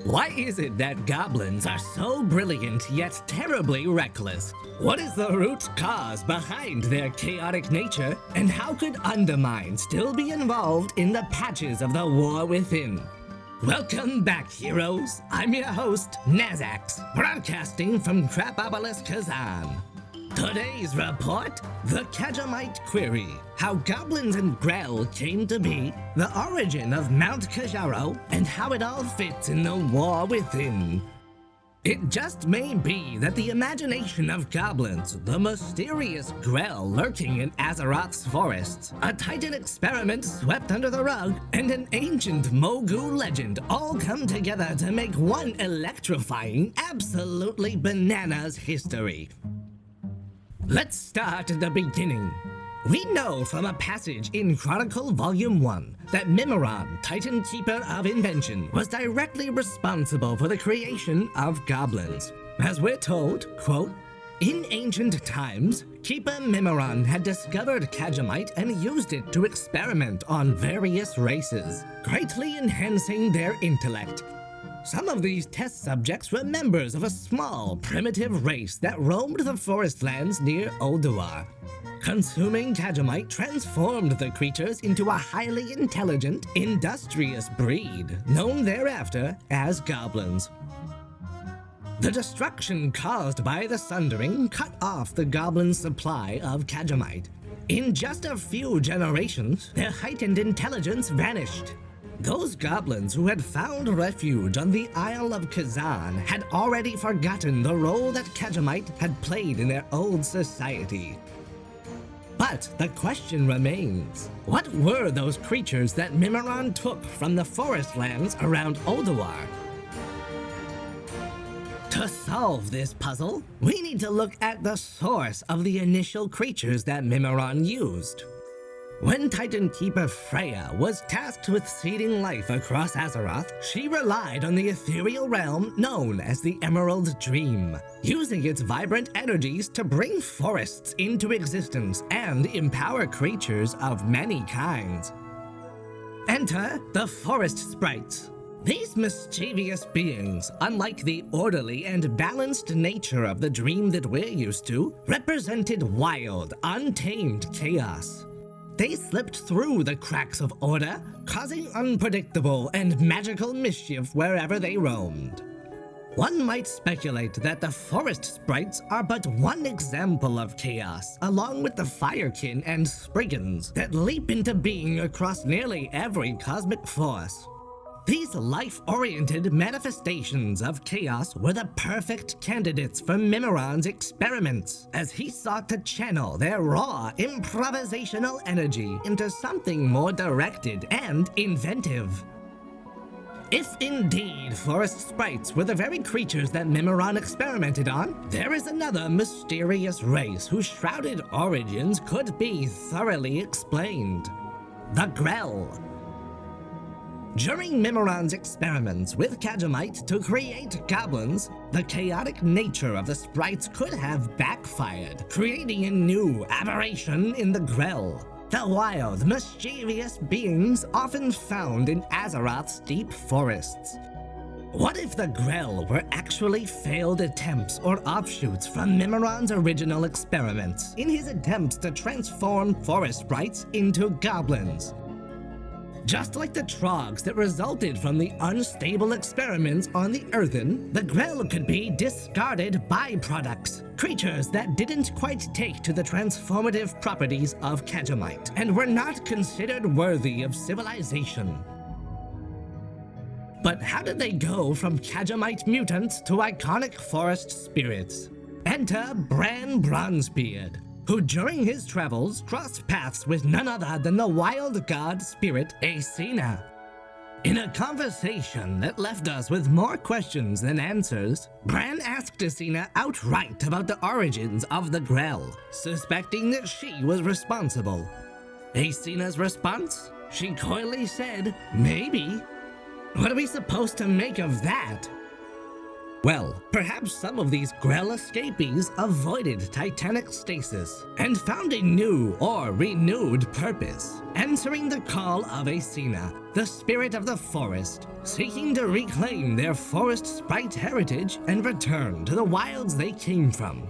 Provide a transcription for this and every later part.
Why is it that goblins are so brilliant yet terribly reckless? What is the root cause behind their chaotic nature? And how could Undermine still be involved in the patches of the war within? Welcome back, heroes. I'm your host, Nazax, broadcasting from Crapopolis, Kazan. Today's report, the Kaja'mite query, how Goblins and Grell came to be, the origin of Mount Kaja'ro, and how it all fits in the war within. It just may be that the imagination of goblins, the mysterious Grell lurking in Azshara's forests, a Titan experiment swept under the rug, and an ancient Mogu legend all come together to make one electrifying, absolutely bananas history. Let's start at the beginning. We know from a passage in Chronicle Volume 1 that Mimiron, Titan Keeper of Invention, was directly responsible for the creation of goblins. As we're told, quote, "In ancient times, Keeper Mimiron had discovered Kaja'mite and used it to experiment on various races, greatly enhancing their intellect. Some of these test subjects were members of a small, primitive race that roamed the forest lands near Ulduar. Consuming Kaja'mite transformed the creatures into a highly intelligent, industrious breed, known thereafter as goblins. The destruction caused by the Sundering cut off the goblins' supply of Kaja'mite. In just a few generations, their heightened intelligence vanished. Those goblins who had found refuge on the Isle of Kazan had already forgotten the role that Kaja'mite had played in their old society. But the question remains, what were those creatures that Mimiron took from the forest lands around Ulduar? To solve this puzzle, we need to look at the source of the initial creatures that Mimiron used. When Titan Keeper Freya was tasked with seeding life across Azshara, she relied on the ethereal realm known as the Emerald Dream, using its vibrant energies to bring forests into existence and empower creatures of many kinds. Enter the Forest Sprites. These mischievous beings, unlike the orderly and balanced nature of the dream that we're used to, represented wild, untamed chaos. They slipped through the cracks of order, causing unpredictable and magical mischief wherever they roamed. One might speculate that the Forest Sprites are but one example of chaos, along with the Firekin and Spriggans that leap into being across nearly every cosmic force. These life-oriented manifestations of chaos were the perfect candidates for Mimiron's experiments, as he sought to channel their raw, improvisational energy into something more directed and inventive. If indeed Forest Sprites were the very creatures that Mimiron experimented on, there is another mysterious race whose shrouded origins could be thoroughly explained: the Grell. During Mimiron's experiments with Kaja'mite to create goblins, the chaotic nature of the sprites could have backfired, creating a new aberration in the Grell, the wild, mischievous beings often found in Azshara's deep forests. What if the Grell were actually failed attempts or offshoots from Mimiron's original experiments in his attempts to transform forest sprites into goblins? Just like the trogs that resulted from the unstable experiments on the Earthen, the Grell could be discarded byproducts, creatures that didn't quite take to the transformative properties of Kaja'mite and were not considered worthy of civilization. But how did they go from Kaja'mite mutants to iconic forest spirits? Enter Bran Bronzebeard, who during his travels crossed paths with none other than the wild god spirit Asina. In a conversation that left us with more questions than answers, Bran asked Asina outright about the origins of the Grell, suspecting that she was responsible. Asina's response? She coyly said, "Maybe." What are we supposed to make of that? Well, perhaps some of these Grell escapees avoided titanic stasis and found a new or renewed purpose, answering the call of Asina, the spirit of the forest, seeking to reclaim their forest sprite heritage and return to the wilds they came from.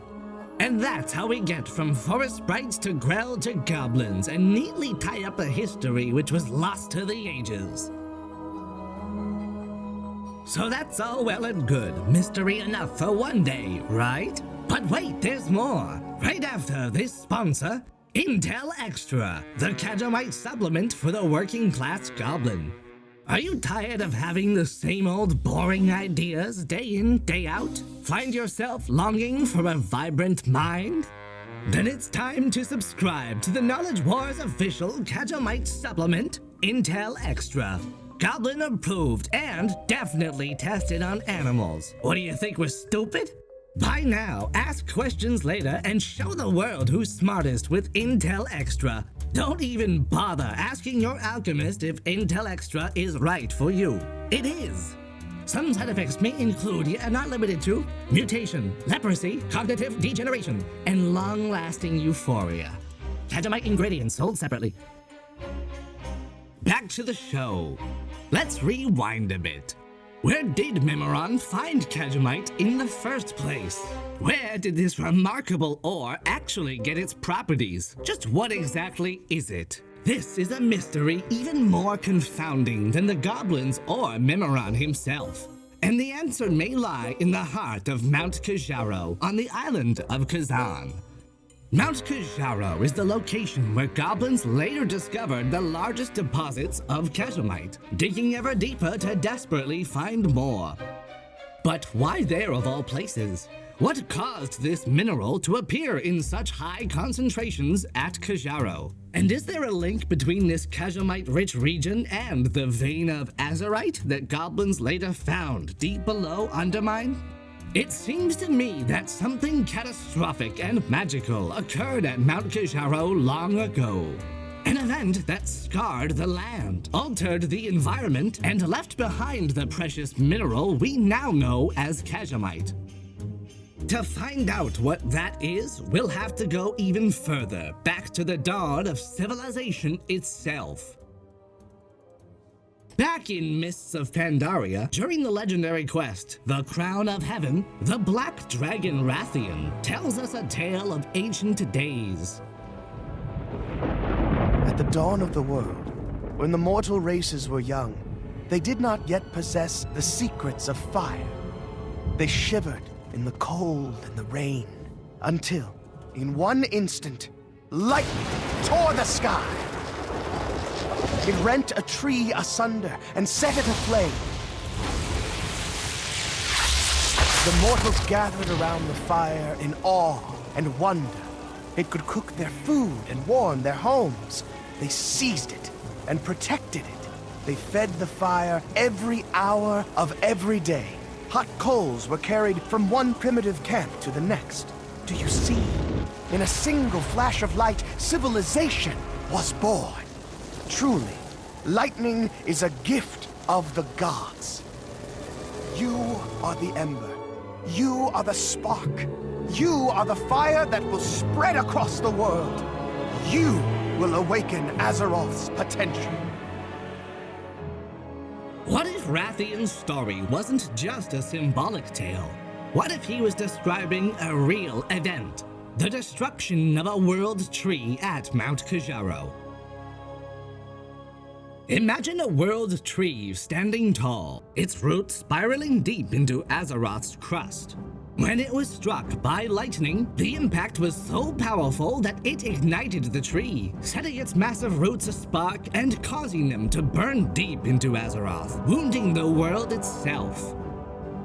And that's how we get from forest sprites to Grell to goblins and neatly tie up a history which was lost to the ages. So that's all well and good, mystery enough for one day, right? But wait, there's more. Right after this sponsor, Intel Extra, the Kaja'mite supplement for the working class goblin. Are you tired of having the same old boring ideas day in, day out? Find yourself longing for a vibrant mind? Then it's time to subscribe to the Knowledge Wars official Kaja'mite supplement, Intel Extra. Goblin approved and definitely tested on animals. What do you think, we're stupid? Buy now, ask questions later, and show the world who's smartest with Intel Extra. Don't even bother asking your alchemist if Intel Extra is right for you. It is. Some side effects may include, yet are not limited to, mutation, leprosy, cognitive degeneration, and long-lasting euphoria. Kaja'mite ingredients sold separately. Back to the show. Let's rewind a bit. Where did Mimiron find Kaja'mite in the first place? Where did this remarkable ore actually get its properties? Just what exactly is it? This is a mystery even more confounding than the goblins or Mimiron himself. And the answer may lie in the heart of Mount Kaja'ro on the island of Kazan. Mount Kaja'ro is the location where goblins later discovered the largest deposits of Kaja'mite, digging ever deeper to desperately find more. But why there of all places? What caused this mineral to appear in such high concentrations at Kaja'ro? And is there a link between this Kaja'mite-rich region and the vein of azurite that goblins later found deep below Undermine? It seems to me that something catastrophic and magical occurred at Mount Kaja'ro long ago. An event that scarred the land, altered the environment, and left behind the precious mineral we now know as Kaja'mite. To find out what that is, we'll have to go even further, back to the dawn of civilization itself. Back in Mists of Pandaria, during the legendary quest, The Crown of Heaven, the Black Dragon Wrathion tells us a tale of ancient days. At the dawn of the world, when the mortal races were young, they did not yet possess the secrets of fire. They shivered in the cold and the rain, until, in one instant, lightning tore the sky. It rent a tree asunder and set it aflame. The mortals gathered around the fire in awe and wonder. It could cook their food and warm their homes. They seized it and protected it. They fed the fire every hour of every day. Hot coals were carried from one primitive camp to the next. Do you see? In a single flash of light, civilization was born. Truly, lightning is a gift of the gods. You are the ember. You are the spark. You are the fire that will spread across the world. You will awaken Azeroth's potential. What if Wrathion's story wasn't just a symbolic tale? What if he was describing a real event? The destruction of a world tree at Mount Kaja'ro. Imagine a world tree standing tall, its roots spiraling deep into Azeroth's crust. When it was struck by lightning, the impact was so powerful that it ignited the tree, setting its massive roots aspark and causing them to burn deep into Azeroth, wounding the world itself.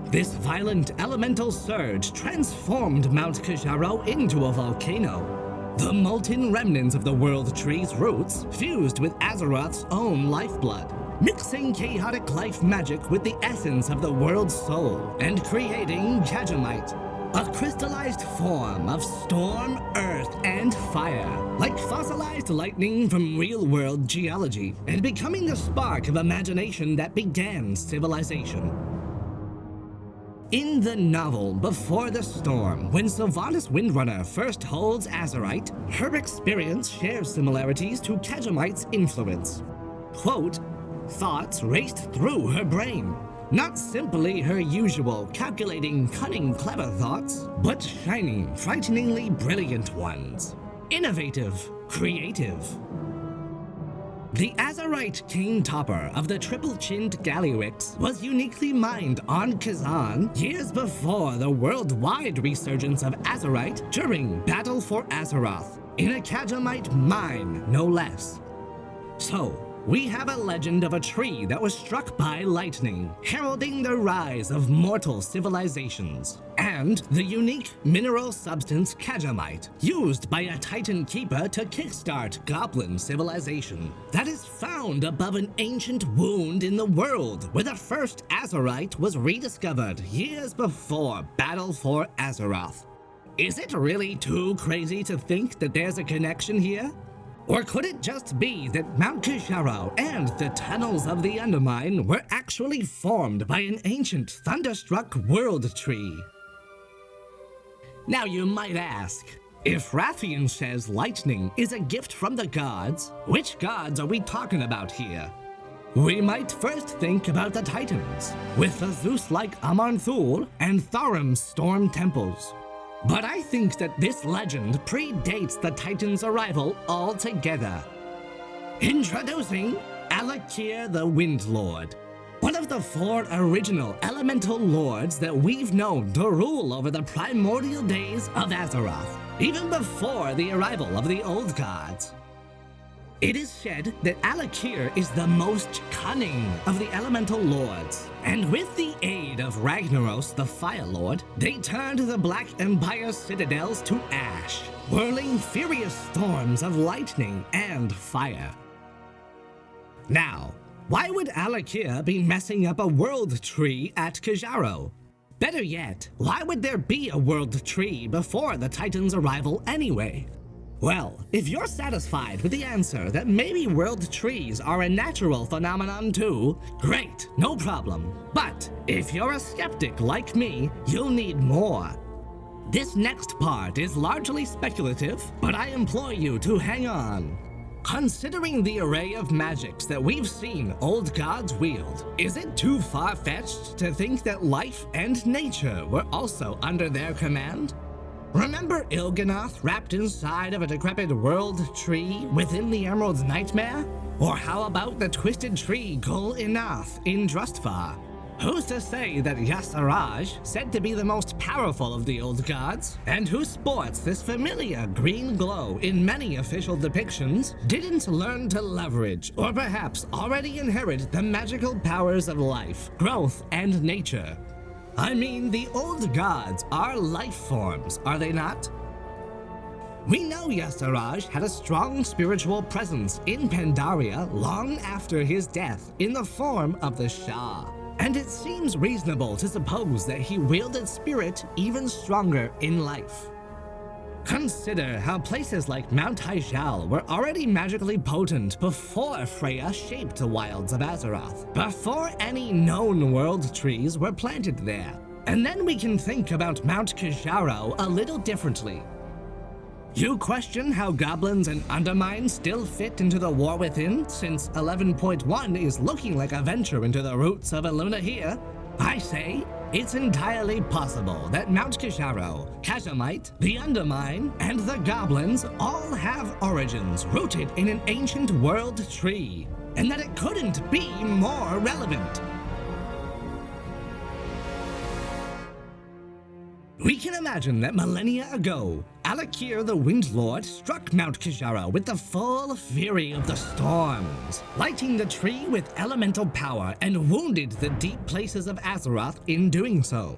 This violent elemental surge transformed Mount Kaja'ro into a volcano. The molten remnants of the world tree's roots fused with Azeroth's own lifeblood, mixing chaotic life magic with the essence of the world's soul and creating Kaja'mite, a crystallized form of storm, earth, and fire, like fossilized lightning from real-world geology, and becoming the spark of imagination that began civilization. In the novel Before the Storm, when Sylvanas Windrunner first holds Azerite, her experience shares similarities to Kaja'mite's influence. Quote, thoughts raced through her brain. Not simply her usual calculating, cunning, clever thoughts, but shining, frighteningly brilliant ones. Innovative, creative. The Azerite King Topper of the triple-chinned Gallywix was uniquely mined on Kazan years before the worldwide resurgence of Azerite during Battle for Azeroth, in a Kaja'mite mine, no less. So, we have a legend of a tree that was struck by lightning, heralding the rise of mortal civilizations, and the unique mineral substance Kaja'mite, used by a Titan Keeper to kickstart Goblin civilization, that is found above an ancient wound in the world where the first Azerite was rediscovered years before Battle for Azeroth. Is it really too crazy to think that there's a connection here? Or could it just be that Mount Kaja'ro and the tunnels of the Undermine were actually formed by an ancient thunderstruck world tree? Now you might ask, if Wrathion says lightning is a gift from the gods, which gods are we talking about here? We might first think about the Titans, with the Zeus-like Amar'Thul and Tharim's storm temples. But I think that this legend predates the Titan's arrival altogether. Introducing Al'Akir the Wind Lord, one of the 4 original elemental lords that we've known to rule over the primordial days of Azeroth, even before the arrival of the old gods. It is said that Al'Akir is the most cunning of the elemental lords, and with the aid of Ragnaros the Fire Lord, they turned the Black Empire citadels to ash, whirling furious storms of lightning and fire. Now, why would Al'Akir be messing up a world tree at Kaja'ro? Better yet, why would there be a world tree before the Titan's arrival anyway? Well, if you're satisfied with the answer that maybe world trees are a natural phenomenon too, great, no problem. But if you're a skeptic like me, you'll need more. This next part is largely speculative, but I implore you to hang on. Considering the array of magics that we've seen old gods wield, is it too far-fetched to think that life and nature were also under their command? Remember Il'gynoth wrapped inside of a decrepit world tree within the Emerald's Nightmare? Or how about the twisted tree Gul Inath in Drustvar? Who's to say that Y'Shaarj, said to be the most powerful of the old gods, and who sports this familiar green glow in many official depictions, didn't learn to leverage, or perhaps already inherit the magical powers of life, growth, and nature? I mean, the old gods are life forms, are they not? We know Y'Shaarj had a strong spiritual presence in Pandaria long after his death in the form of the Shah, and it seems reasonable to suppose that he wielded spirit even stronger in life. Consider how places like Mount Hyjal were already magically potent before Freya shaped the wilds of Azeroth, before any known world trees were planted there. And then we can think about Mount Kaja'ro a little differently. You question how Goblins and Undermine still fit into the War Within, since 11.1 is looking like a venture into the roots of Elune here? I say, it's entirely possible that Mount Kaja'ro, Kaja'mite, the Undermine, and the Goblins all have origins rooted in an ancient world tree, and that it couldn't be more relevant. We can imagine that millennia ago, Al'Akir the Wind Lord struck Mount Kaja'ro with the full fury of the storms, lighting the tree with elemental power and wounded the deep places of Azeroth in doing so.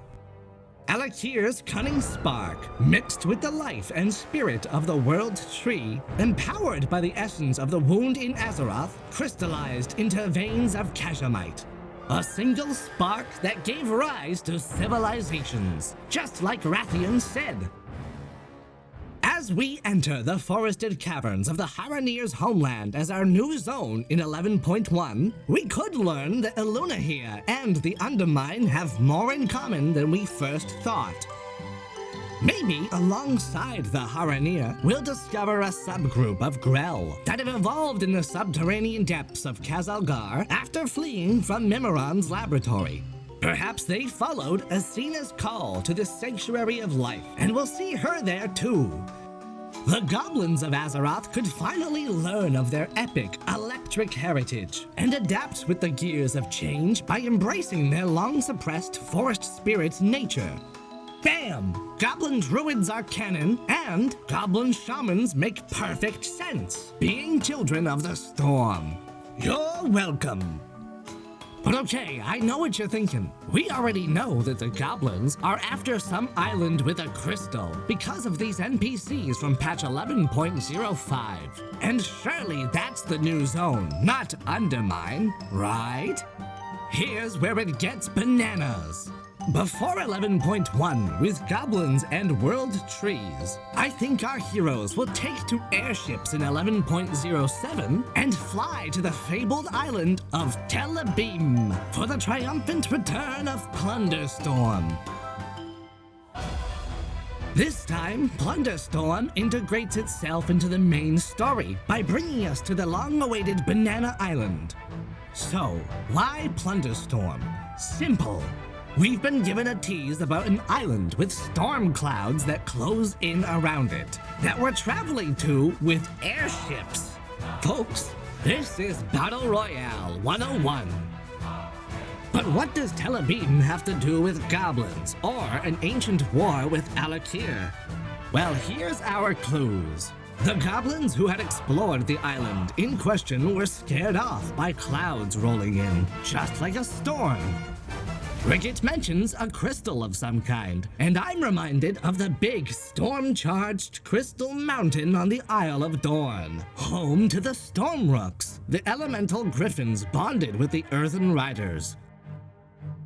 Al'Akir's cunning spark, mixed with the life and spirit of the world tree, empowered by the essence of the wound in Azeroth, crystallized into veins of Kaja'mite. A single spark that gave rise to civilizations, just like Wrathion said. As As we enter the forested caverns of the Haranir's homeland as our new zone in 11.1, we could learn that Elune here and the Undermine have more in common than we first thought. Maybe alongside the Haranir, we'll discover a subgroup of Grell that have evolved in the subterranean depths of Khazalgar after fleeing from Mimiron's laboratory. Perhaps they followed Asena's call to the Sanctuary of Life, and we'll see her there too. The Goblins of Azeroth could finally learn of their epic, electric heritage and adapt with the gears of change by embracing their long-suppressed forest spirit nature. Bam! Goblin druids are canon, and goblin shamans make perfect sense, being children of the storm. You're welcome. But okay, I know what you're thinking. We already know that the goblins are after some island with a crystal because of these NPCs from patch 11.05. And surely that's the new zone, not Undermine, right? Here's where it gets bananas. Before 11.1, with goblins and world trees, I think our heroes will take to airships in 11.07 and fly to the fabled island of Tel'Abim for the triumphant return of Plunderstorm. This time, Plunderstorm integrates itself into the main story by bringing us to the long-awaited Banana Island. So, why Plunderstorm? Simple. We've been given a tease about an island with storm clouds that close in around it, that we're traveling to with airships. Folks, this is Battle Royale 101. But what does Tel'Abim have to do with goblins, or an ancient war with Akir? Well, here's our clues. The goblins who had explored the island in question were scared off by clouds rolling in, just like a storm. Ricket mentions a crystal of some kind, and I'm reminded of the big storm-charged crystal mountain on the Isle of Dorn, home to the Stormrooks, the elemental griffins bonded with the Earthen Riders.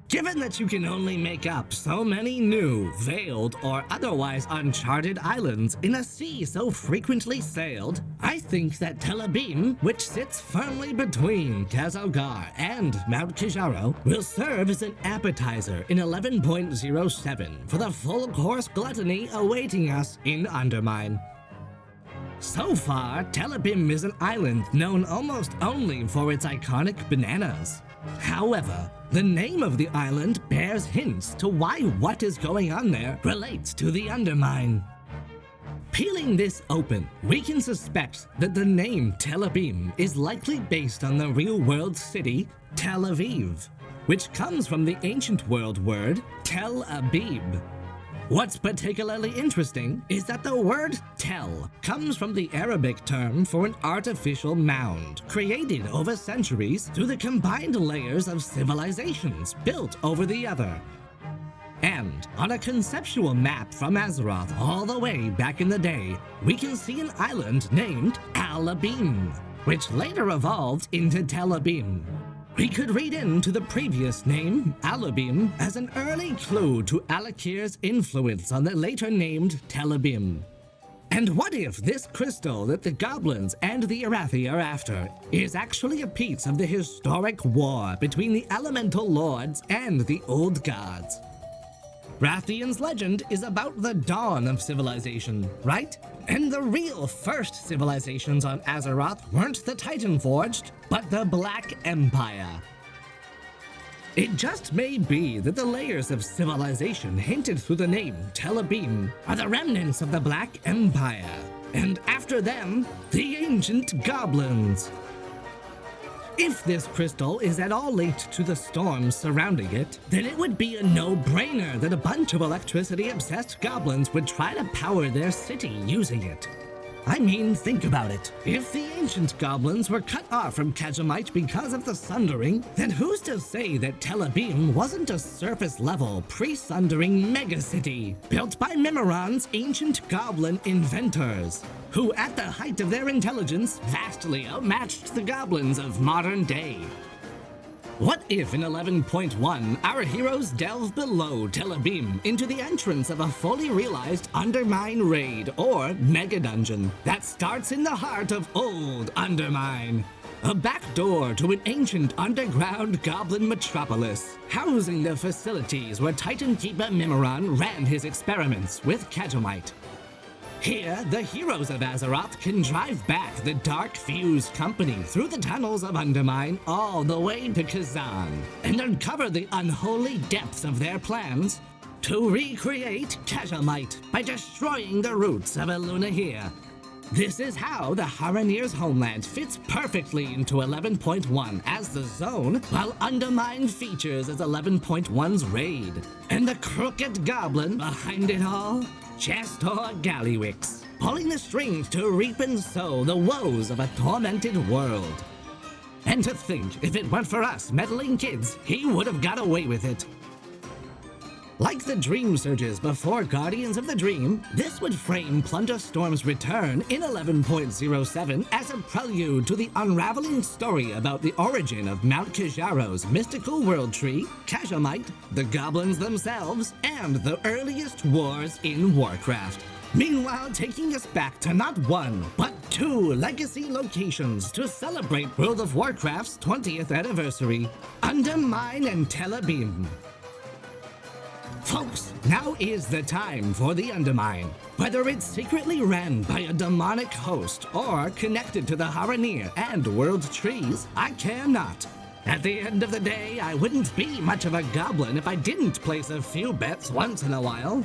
Given that you can only make up so many new, veiled, or otherwise uncharted islands in a sea so frequently sailed, I think that Tel'Abim, which sits firmly between Khazalgar and Mount Kaja'mite, will serve as an appetizer in 11.07 for the full course gluttony awaiting us in Undermine. So far, Tel'Abim is an island known almost only for its iconic bananas. However, the name of the island bears hints to why what is going on there relates to the Undermine. Peeling this open, we can suspect that the name Tel'Abim is likely based on the real-world city Tel Aviv, which comes from the ancient world word Tel'Abim. What's particularly interesting is that the word Tel comes from the Arabic term for an artificial mound, created over centuries through the combined layers of civilizations built over the other. And on a conceptual map from Azeroth all the way back in the day, we can see an island named Al-Abim, which later evolved into Tel'Abim. We could read into the previous name, Al'Abim, as an early clue to Alakir's influence on the later named Tel'Abim. And what if this crystal that the goblins and the Wrathion are after is actually a piece of the historic war between the elemental lords and the old gods? Wrathion's legend is about the dawn of civilization, right? And the real first civilizations on Azeroth weren't the Titanforged, but the Black Empire. It just may be that the layers of civilization hinted through the name Tel'Abim are the remnants of the Black Empire, and after them, the ancient goblins. If this crystal is at all linked to the storms surrounding it, then it would be a no-brainer that a bunch of electricity-obsessed goblins would try to power their city using it. I mean, think about it. If the ancient goblins were cut off from Kaja'mite because of the Sundering, then who's to say that Tel'Abim wasn't a surface-level, pre-Sundering megacity built by Mimiron's ancient goblin inventors, who at the height of their intelligence vastly outmatched the goblins of modern day? What if in 11.1 our heroes delve below Tel'Abim into the entrance of a fully realized Undermine raid or mega dungeon that starts in the heart of old Undermine? A backdoor to an ancient underground goblin metropolis, housing the facilities where Titan Keeper Mimiron ran his experiments with Kaja'mite. Here, the heroes of Azshara can drive back the Dark Fuse Company through the tunnels of Undermine all the way to Kazan and uncover the unholy depths of their plans to recreate Kaja'mite by destroying the roots of Elune here. This is how the Haranir's homeland fits perfectly into 11.1 as the zone, while Undermine features as 11.1's raid. And the crooked goblin behind it all? Chestor Gallywix, pulling the strings to reap and sow the woes of a tormented world. And to think, if it weren't for us meddling kids, he would have got away with it. Like the Dream Surges before Guardians of the Dream, this would frame Plunderstorm's return in 11.07 as a prelude to the unraveling story about the origin of Mount Kajaro's mystical world tree, Kaja'mite, the goblins themselves, and the earliest wars in Warcraft. Meanwhile, taking us back to not one, but two legacy locations to celebrate World of Warcraft's 20th anniversary, Undermine and Tel'Abim. Folks, now is the time for the Undermine. Whether it's secretly ran by a demonic host or connected to the Haranir and World Trees, I care not. At the end of the day, I wouldn't be much of a goblin if I didn't place a few bets once in a while.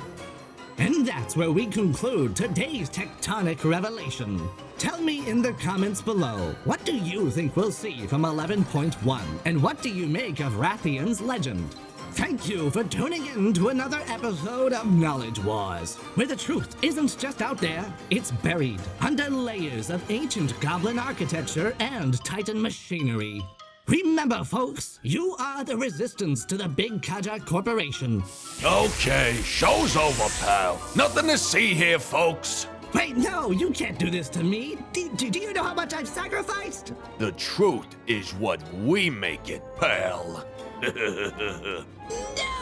And that's where we conclude today's tectonic revelation. Tell me in the comments below, what do you think we'll see from 11.1, and what do you make of Wrathion's legend? Thank you for tuning in to another episode of Knowledge Wars, where the truth isn't just out there, it's buried under layers of ancient goblin architecture and titan machinery. Remember, folks, you are the resistance to the Big Kaja Corporation. Okay, show's over, pal. Nothing to see here, folks. Wait, no, you can't do this to me. Do you know how much I've sacrificed? The truth is what we make it, pal. No!